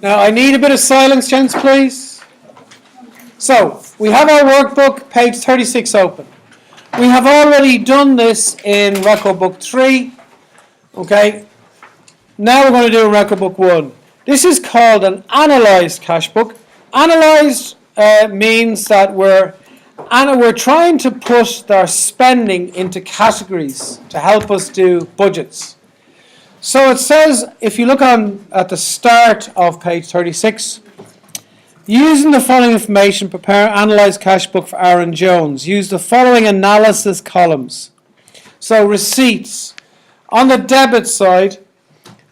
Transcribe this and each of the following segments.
Now I need a bit of silence, gents, please. So, we have our workbook, page 36 open. We have already done this in record book 3. Okay. Now we're going to do record book 1. This is called an analysed cash book. Analysed means that we're trying to put our spending into categories to help us do budgets. So it says, if you look at the start of page 36, using the following information, prepare an analysed cash book for Aaron Jones. Use the following analysis columns. So receipts. On the debit side,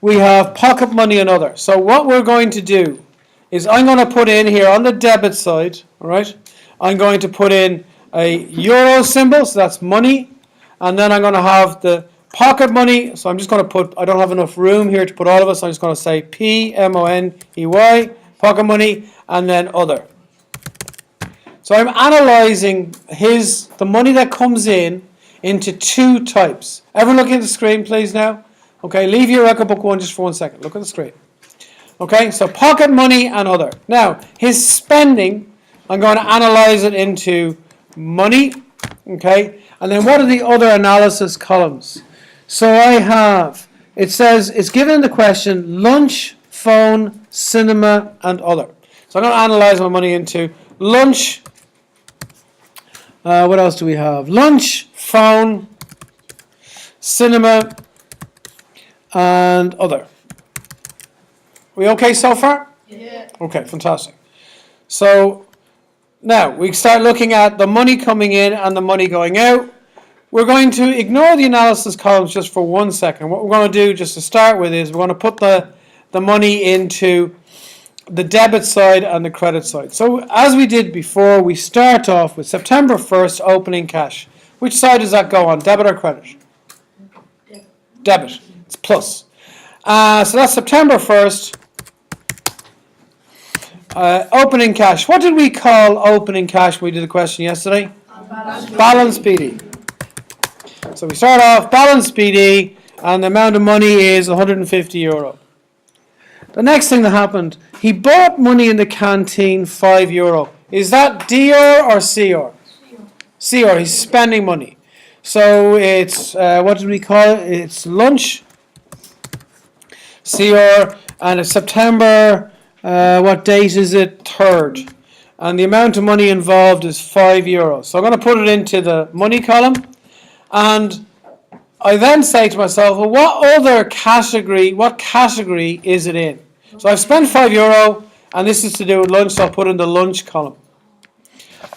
we have pocket money and other. So what we're going to do is I'm going to put in here on the debit side, all right, I'm going to put in a euro symbol, so that's money, and then I'm going to have the pocket money, so I'm just going to put, I don't have enough room here to put all of it, so I'm just going to say P-M-O-N-E-Y, pocket money, and then other. So I'm analysing the money that comes in into two types. Everyone looking at the screen, please, now. Okay, leave your record book 1 just for 1 second. Look at the screen. Okay, so pocket money and other. Now, his spending, I'm going to analyse it into money. Okay, and then what are the other analysis columns? So I have, it says, it's given the question, lunch, phone, cinema, and other. So I'm going to analyse my money into lunch. What else do we have? Lunch, phone, cinema, and other. We okay so far? Yeah. Okay, fantastic. So now we start looking at the money coming in and the money going out. We're going to ignore the analysis columns just for 1 second. What we're going to do just to start with is we're going to put the money into the debit side and the credit side. So as we did before, we start off with September 1st opening cash. Which side does that go on, debit or credit? Debit. It's plus. So that's September 1st. Opening cash. What did we call opening cash when we did the question yesterday? Balance PD. So we start off balance PD, and the amount of money is 150 euro. The next thing that happened, he bought money in the canteen, 5 euro. Is that DR or CR? CR. He's spending money. So it's, what did we call it? It's lunch, CR, and it's September, what date is it? 3rd. And the amount of money involved is 5 euros. So I'm going to put it into the money column. And I then say to myself, well, what category is it in? So I've spent 5 euro, and this is to do with lunch, so I'll put in the lunch column.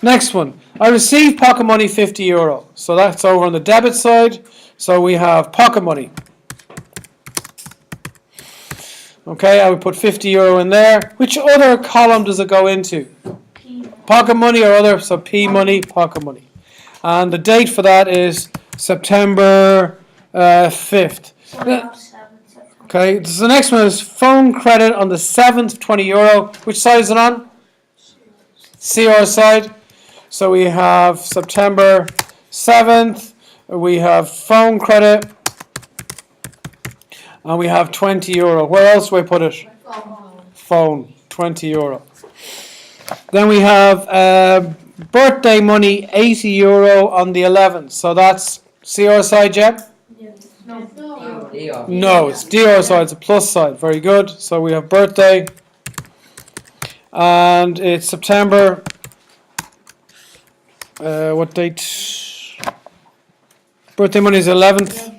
Next one, I received pocket money 50 euro. So that's over on the debit side. So we have pocket money. Okay, I would put 50 euro in there. Which other column does it go into? P. Pocket money or other, so P money, pocket money. And the date for that is September 5th. Okay, so the next one is phone credit on the 7th, 20 euro. Which side is it on? CR side. So we have September 7th, we have phone credit, and we have 20 euro. Where else do I put it? Phone, 20 euro. Then we have birthday money, 80 euro on the 11th. So that's CR side, Jeb? No, it's DR side, it's a plus side. Very good. So we have birthday, and it's September. What date? Birthday money is 11th.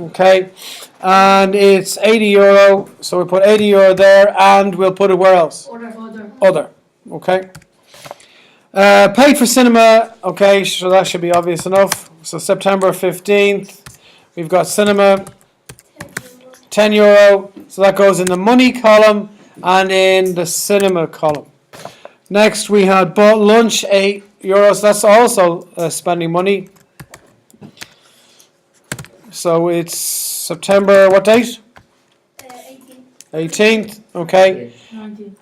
Okay. And it's 80 euro. So we put 80 euro there, and we'll put it where else? Other. Okay. Paid for cinema. Okay, so that should be obvious enough. So September 15th. We've got cinema. 10 euro. So that goes in the money column and in the cinema column. Next, we had bought lunch, 8 euros. That's also spending money. So it's September, what date? 18th. Okay.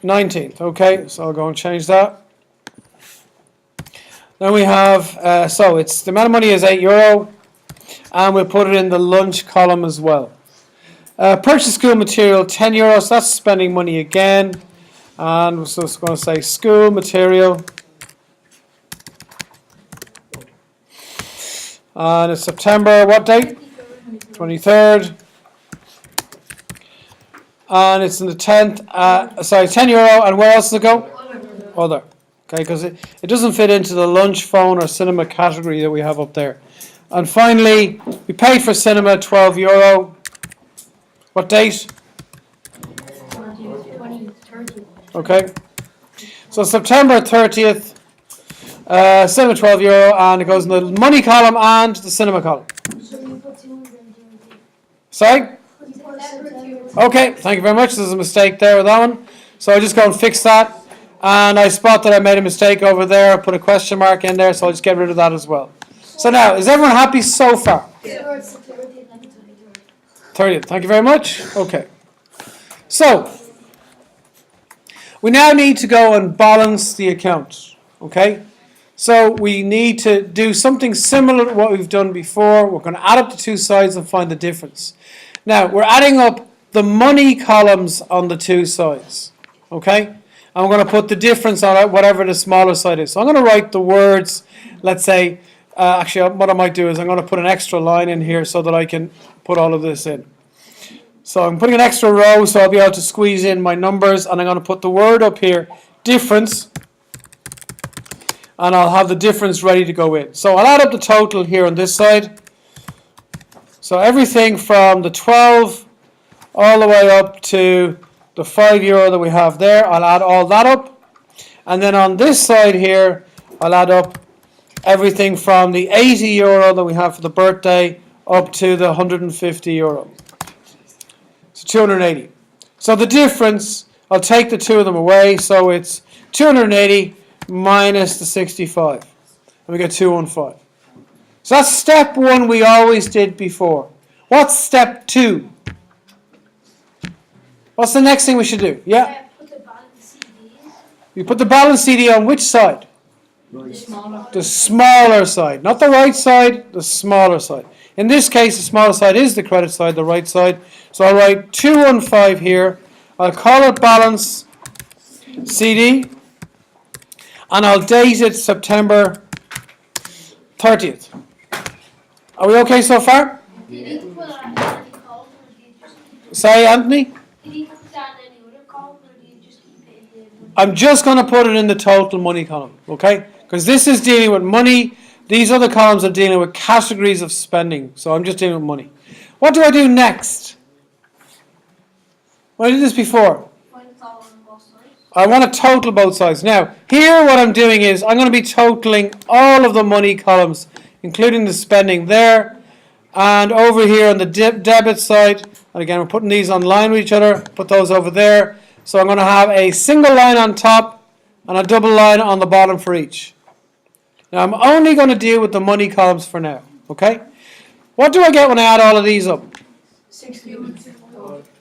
19th. Okay, so I'll go and change that. Then we have, so it's the amount of money is 8 euro, and we'll put it in the lunch column as well. Purchase school material, €10. That's spending money again. And so it's going to say school material. And it's September, what date? 23rd. And it's in the 10th, €10. And where else does it go? Other. Okay, because it doesn't fit into the lunch, phone, or cinema category that we have up there. And finally, we paid for cinema, €12. What date? 30th. Okay. So September 30th, cinema €12, and it goes in the money column and the cinema column. So you put 200. Sorry? Okay, thank you very much. There's a mistake there with that one. So I just go and fix that. And I spot that I made a mistake over there. I put a question mark in there, so I'll just get rid of that as well. So now, is everyone happy so far? 30th, thank you very much. Okay. So, we now need to go and balance the account. Okay? So, we need to do something similar to what we've done before. We're going to add up the two sides and find the difference. Now, we're adding up the money columns on the two sides. Okay? And we're going to put the difference on it, whatever the smaller side is. So I'm going to write the words, let's say, actually what I might do is I'm going to put an extra line in here so that I can put all of this in. So I'm putting an extra row so I'll be able to squeeze in my numbers, and I'm going to put the word up here, difference, and I'll have the difference ready to go in. So I'll add up the total here on this side. So everything from the 12 all the way up to the €5 that we have there, I'll add all that up. And then on this side here, I'll add up everything from the €80 that we have for the birthday up to the €150. So 280. So the difference, I'll take the two of them away, so it's 280 minus the 65. And we get 215. So that's step one we always did before. What's step two? What's the next thing we should do? Yeah? Put the balance CDs. You put the balance CD on which side? The smaller side. Not the right side, the smaller side. In this case, the smaller side is the credit side, the right side. So I'll write 215 here. I'll call it balance CD. And I'll date it September 30th. Are we okay so far? Say, Anthony? I'm just going to put it in the total money column, okay? Because this is dealing with money. These other columns are dealing with categories of spending. So I'm just dealing with money. What do I do next? Well, I did this before. I want to total both sides. Now, here what I'm doing is I'm going to be totaling all of the money columns, including the spending there. And over here on the debit side, and again, we're putting these on line with each other, put those over there. So I'm going to have a single line on top and a double line on the bottom for each. Now I'm only going to deal with the money columns for now. Okay? What do I get when I add all of these up?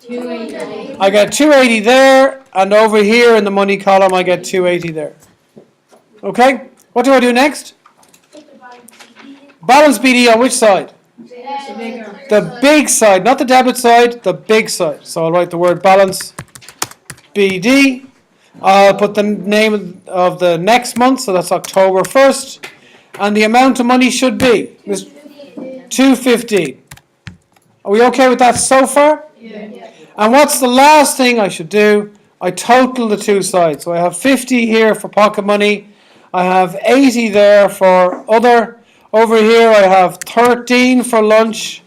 280. I get 280 there, and over here in the money column I get 280 there. Okay? What do I do next? Balance BD on which side? The big side, not the debit side, the big side. So I'll write the word balance BD. I'll put the name of the next month, so that's October 1st. And the amount of money should be $215. Are we okay with that so far? Yeah. And what's the last thing I should do? I total the two sides. So I have 50 here for pocket money. I have 80 there for other. Over here I have 13 for lunch.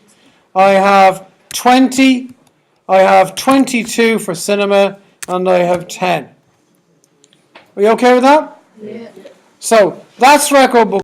I have 20. I have 22 for cinema. And I have 10. Are you okay with that? Yeah. So that's record book.